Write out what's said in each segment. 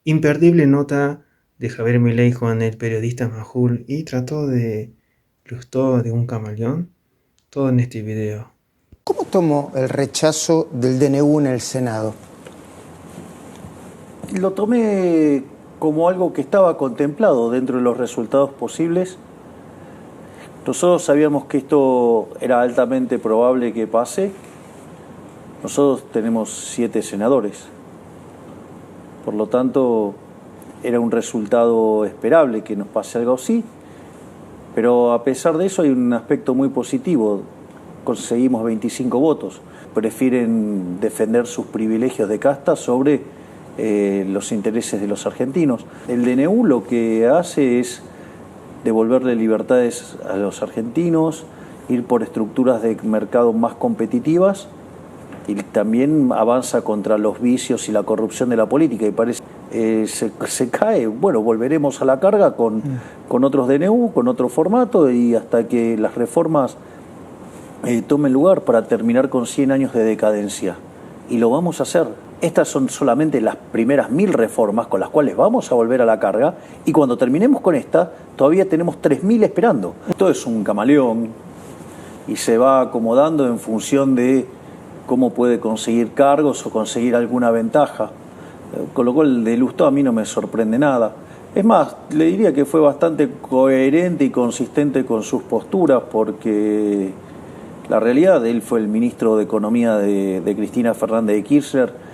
imperdible nota de Javier Milei con el periodista Majul y trató de ilustró de un camaleón, todo en este video. ¿Cómo tomó el rechazo del DNU en el Senado? Lo tomé como algo que estaba contemplado dentro de los resultados posibles. Nosotros sabíamos que esto era altamente probable que pase. Nosotros tenemos 7 senadores. Por lo tanto, era un resultado esperable que nos pase algo así. Pero a pesar de eso hay un aspecto muy positivo. Conseguimos 25 votos. Prefieren defender sus privilegios de casta sobre los intereses de los argentinos. El DNU lo que hace es devolverle libertades a los argentinos, ir por estructuras de mercado más competitivas y también avanza contra los vicios y la corrupción de la política. Y parece se cae, bueno, volveremos a la carga con otros DNU, con otro formato y hasta que las reformas tomen lugar para terminar con 100 años de decadencia. Y lo vamos a hacer. Estas son solamente las primeras 1000 reformas con las cuales vamos a volver a la carga y cuando terminemos con esta todavía tenemos 3000 esperando. Esto es un camaleón y se va acomodando en función de cómo puede conseguir cargos o conseguir alguna ventaja. Con lo cual de Lustó a mí no me sorprende nada. Es más, le diría que fue bastante coherente y consistente con sus posturas porque la realidad, él fue el ministro de Economía de Cristina Fernández de Kirchner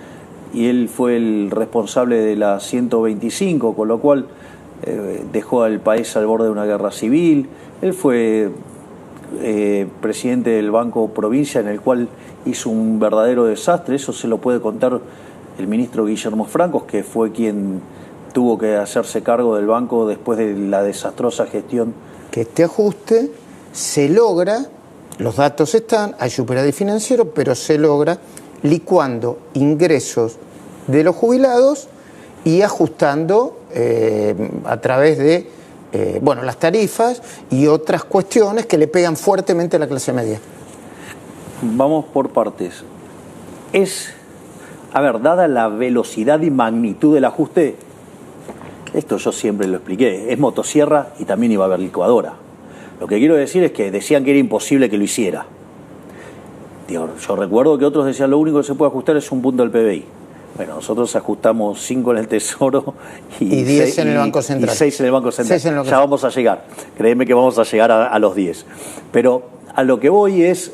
y él fue el responsable de la 125, con lo cual dejó al país al borde de una guerra civil. Él fue presidente del Banco Provincia, en el cual hizo un verdadero desastre. Eso se lo puede contar el ministro Guillermo Francos, que fue quien tuvo que hacerse cargo del banco después de la desastrosa gestión. Que este ajuste se logra, los datos están, hay superávit financiero, pero se logra licuando ingresos de los jubilados y ajustando a través de las tarifas y otras cuestiones que le pegan fuertemente a la clase media. Vamos por partes. Dada la velocidad y magnitud del ajuste, esto yo siempre lo expliqué, es motosierra y también iba a haber licuadora. Lo que quiero decir es que decían que era imposible que lo hiciera. Yo recuerdo que otros decían lo único que se puede ajustar es un punto del PBI. Bueno, nosotros ajustamos 5 en el Tesoro y 10 en el Banco Central. Y 6 en el Banco Central. Ya vamos a llegar. Créeme que vamos a llegar a los 10. Pero a lo que voy es,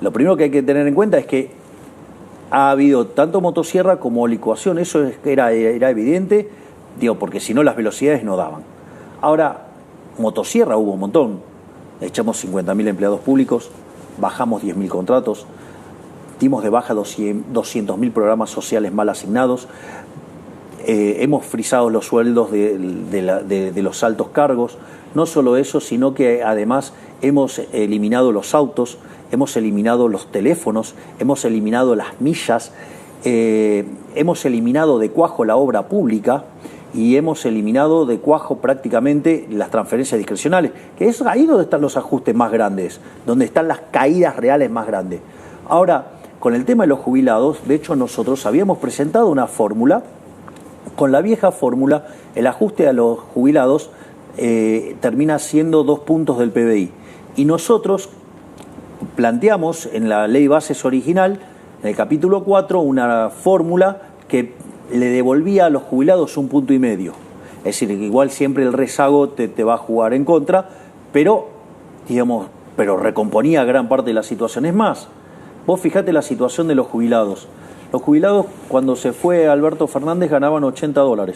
lo primero que hay que tener en cuenta es que ha habido tanto motosierra como licuación. Eso era evidente, porque si no las velocidades no daban. Ahora, motosierra hubo un montón. Echamos 50.000 empleados públicos, bajamos 10.000 contratos, dimos de baja 200.000 programas sociales mal asignados, hemos frisado los sueldos de los altos cargos. No solo eso, sino que además hemos eliminado los autos, hemos eliminado los teléfonos, hemos eliminado las millas, hemos eliminado de cuajo la obra pública y hemos eliminado de cuajo prácticamente las transferencias discrecionales, que es ahí donde están los ajustes más grandes, donde están las caídas reales más grandes. Ahora, con el tema de los jubilados, de hecho nosotros habíamos presentado una fórmula. Con la vieja fórmula, el ajuste a los jubilados termina siendo 2 puntos del PBI. Y nosotros planteamos en la ley bases original, en el capítulo 4, una fórmula que le devolvía a los jubilados 1,5 puntos. Es decir, igual siempre el rezago te va a jugar en contra, pero recomponía gran parte de la situación. Es más, vos fijate la situación de los jubilados. Los jubilados, cuando se fue Alberto Fernández, ganaban $80.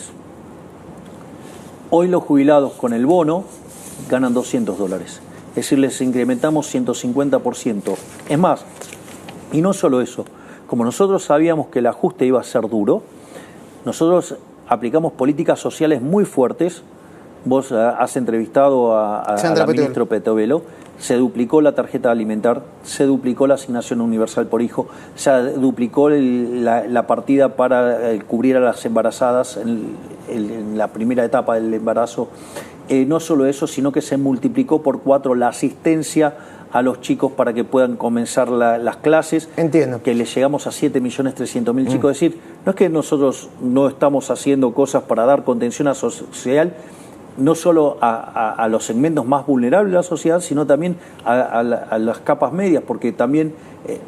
Hoy los jubilados con el bono ganan $200. Es decir, les incrementamos 150%. Es más, y no solo eso, como nosotros sabíamos que el ajuste iba a ser duro, nosotros aplicamos políticas sociales muy fuertes. Vos has entrevistado a la ministra Petovelo. Se duplicó la tarjeta alimentar, se duplicó la asignación universal por hijo, se duplicó la partida para cubrir a las embarazadas en la primera etapa del embarazo. No solo eso, sino que se multiplicó por 4 la asistencia a los chicos para que puedan comenzar las clases. Entiendo. Que les llegamos a 7.300.000 chicos. Es decir, no es que nosotros no estamos haciendo cosas para dar contención social, no solo a los segmentos más vulnerables de la sociedad, sino también a las capas medias, porque también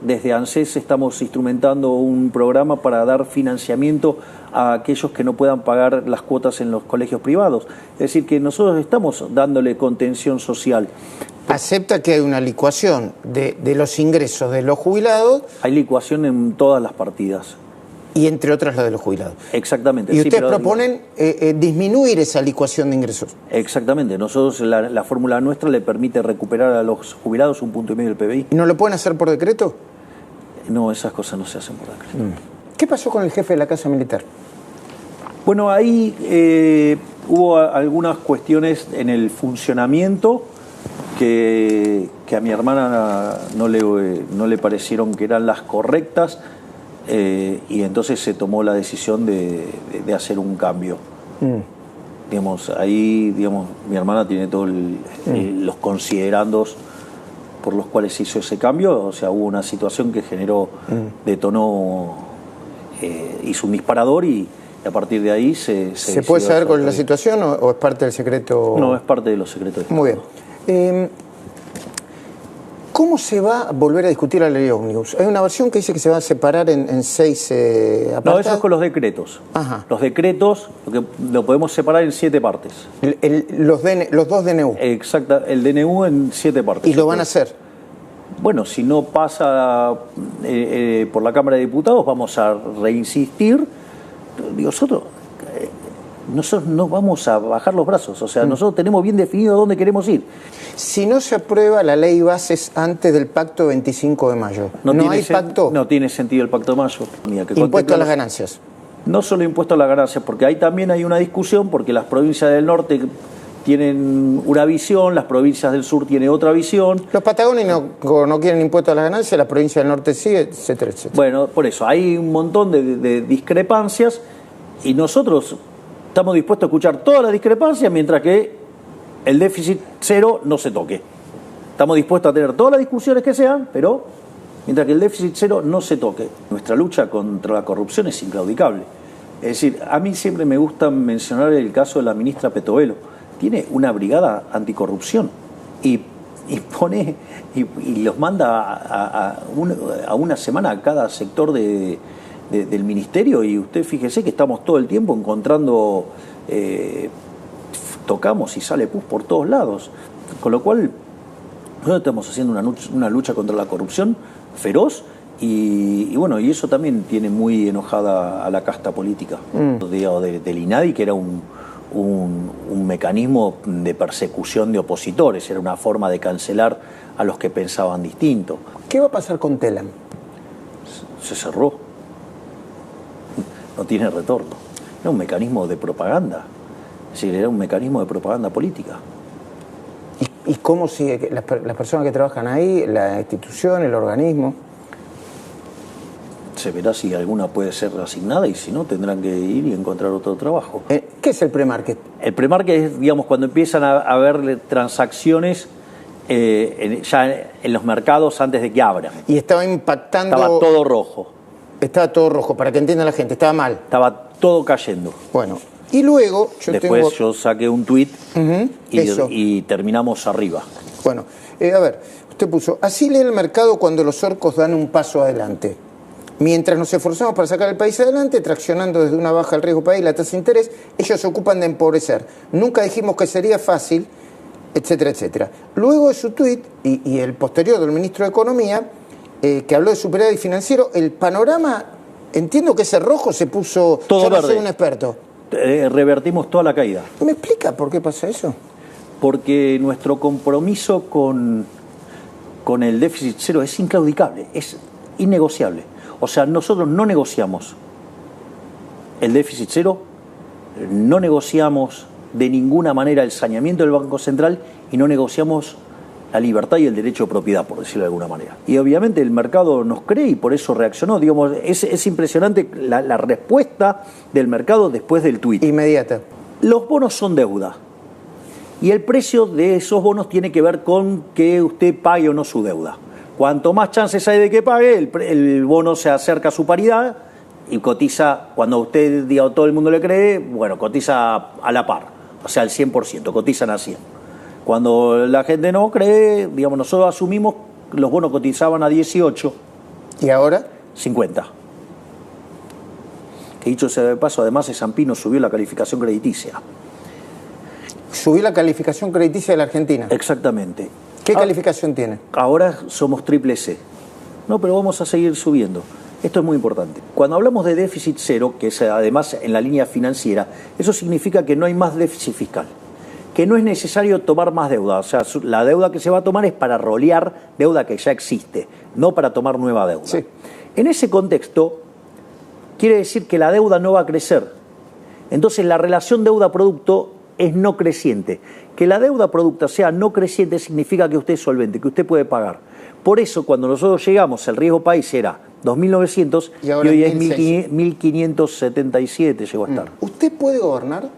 desde ANSES estamos instrumentando un programa para dar financiamiento a aquellos que no puedan pagar las cuotas en los colegios privados. Es decir, que nosotros estamos dándole contención social. Acepta que hay una licuación de los ingresos de los jubilados. Hay licuación en todas las partidas. Y entre otras la de los jubilados. Exactamente. Y ustedes proponen disminuir esa licuación de ingresos. Exactamente. Nosotros, la fórmula nuestra le permite recuperar a los jubilados 1,5 punto del PBI. ¿Y no lo pueden hacer por decreto? No, esas cosas no se hacen por decreto. ¿Qué pasó con el jefe de la Casa Militar? Bueno, ahí hubo algunas cuestiones en el funcionamiento que a mi hermana no le parecieron que eran las correctas. Y entonces se tomó la decisión de hacer un cambio. Digamos, ahí mi hermana tiene todos los considerandos por los cuales se hizo ese cambio. O sea, hubo una situación que detonó, hizo un disparador y a partir de ahí se puede saber cuál es la situación o es parte del secreto? No, es parte de los secretos. Muy bien. ¿Cómo se va a volver a discutir la ley ómnibus? Hay una versión que dice que se va a separar en 6 apartados. No, eso es con los decretos. Ajá. Los decretos lo podemos separar en 7 partes. Los dos DNU. Exacto, el DNU en 7 partes. ¿Y lo van a hacer? Bueno, si no pasa por la Cámara de Diputados, vamos a reinsistir. Nosotros no vamos a bajar los brazos. O sea, nosotros tenemos bien definido a dónde queremos ir. Si no se aprueba la ley bases antes del pacto 25 de mayo, ¿no hay pacto? No tiene sentido el pacto de mayo. Impuesto a las ganancias. No solo impuesto a las ganancias, porque ahí también hay una discusión, porque las provincias del norte tienen una visión, las provincias del sur tienen otra visión. Los patagónicos no quieren impuesto a las ganancias, las provincias del norte sí, etcétera, etcétera. Bueno, por eso, hay un montón de discrepancias y nosotros estamos dispuestos a escuchar todas las discrepancias mientras que el déficit cero no se toque. Estamos dispuestos a tener todas las discusiones que sean, pero mientras que el déficit cero no se toque. Nuestra lucha contra la corrupción es inclaudicable. Es decir, a mí siempre me gusta mencionar el caso de la ministra Petovelo. Tiene una brigada anticorrupción y los manda a una semana a cada sector del ministerio, y usted fíjese que estamos todo el tiempo encontrando... tocamos y sale pus por todos lados, con lo cual nosotros estamos haciendo una lucha contra la corrupción feroz y bueno, y eso también tiene muy enojada a la casta política del INADI, que era un mecanismo de persecución de opositores, era una forma de cancelar a los que pensaban distinto. ¿Qué va a pasar con Telam? Se cerró, no tiene retorno, era un mecanismo de propaganda. Es decir, era un mecanismo de propaganda política. ¿Y cómo sigue las personas que trabajan ahí, la institución, el organismo? Se verá si alguna puede ser asignada y si no tendrán que ir y encontrar otro trabajo. ¿Qué es el premarket? El premarket es, digamos, cuando empiezan a haber transacciones ya en los mercados antes de que abran. Y estaba impactando... Estaba todo rojo. Estaba todo rojo, para que entienda la gente, estaba mal. Estaba todo cayendo. Bueno, y luego después yo saqué un tuit y terminamos arriba. Bueno, a ver, usted puso, así lee el mercado cuando los orcos dan un paso adelante. Mientras nos esforzamos para sacar el país adelante, traccionando desde una baja el riesgo país la tasa de interés, ellos se ocupan de empobrecer. Nunca dijimos que sería fácil, etcétera, etcétera. Luego de su tuit y el posterior del ministro de Economía, que habló de superávit financiero, el panorama, entiendo que ese rojo se puso... Todo yo no verde. soy un experto. Revertimos toda la caída. ¿Me explica por qué pasa eso? Porque nuestro compromiso con el déficit cero es inclaudicable, es innegociable. O sea, nosotros no negociamos el déficit cero, no negociamos de ninguna manera el saneamiento del Banco Central y no negociamos la libertad y el derecho de propiedad, por decirlo de alguna manera. Y obviamente el mercado nos cree y por eso reaccionó. Digamos, es impresionante la respuesta del mercado después del tuit. Inmediata. Los bonos son deuda. Y el precio de esos bonos tiene que ver con que usted pague o no su deuda. Cuanto más chances hay de que pague, el bono se acerca a su paridad y cotiza, cuando usted diga todo el mundo le cree, bueno, cotiza a la par, o sea, al 100%, cotizan a 100. Cuando la gente no cree, digamos, nosotros asumimos que los bonos cotizaban a 18. ¿Y ahora? 50. Que dicho sea de paso, además S&P nos subió la calificación crediticia. Subió la calificación crediticia de la Argentina. Exactamente. ¿Qué calificación tiene? Ahora somos triple C. No, pero vamos a seguir subiendo. Esto es muy importante. Cuando hablamos de déficit cero, que es además en la línea financiera, eso significa que no hay más déficit fiscal, que no es necesario tomar más deuda. O sea, la deuda que se va a tomar es para rolear deuda que ya existe, no para tomar nueva deuda. Sí. En ese contexto, quiere decir que la deuda no va a crecer. Entonces, la relación deuda-producto es no creciente. Que la deuda-producto sea no creciente significa que usted es solvente, que usted puede pagar. Por eso, cuando nosotros llegamos, el riesgo país era 2.900 y hoy es 1.577 llegó a estar. ¿Usted puede gobernar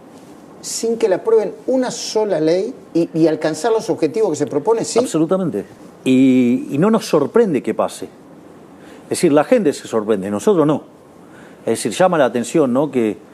sin que le aprueben una sola ley y alcanzar los objetivos que se propone? ¿Sí? Absolutamente. Y no nos sorprende que pase. Es decir, la gente se sorprende, nosotros no. Es decir, llama la atención, ¿no?, que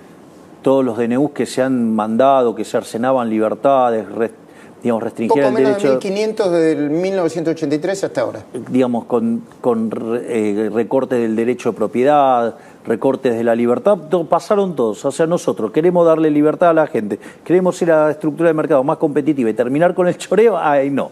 todos los DNUs que se han mandado, que cercenaban libertades, restringían el derecho... Poco menos de 1.500 desde 1983 hasta ahora. Digamos, con recortes del derecho de propiedad, recortes de la libertad, pasaron todos. O sea, nosotros queremos darle libertad a la gente, queremos ir a la estructura de mercado más competitiva y terminar con el choreo, ay, no.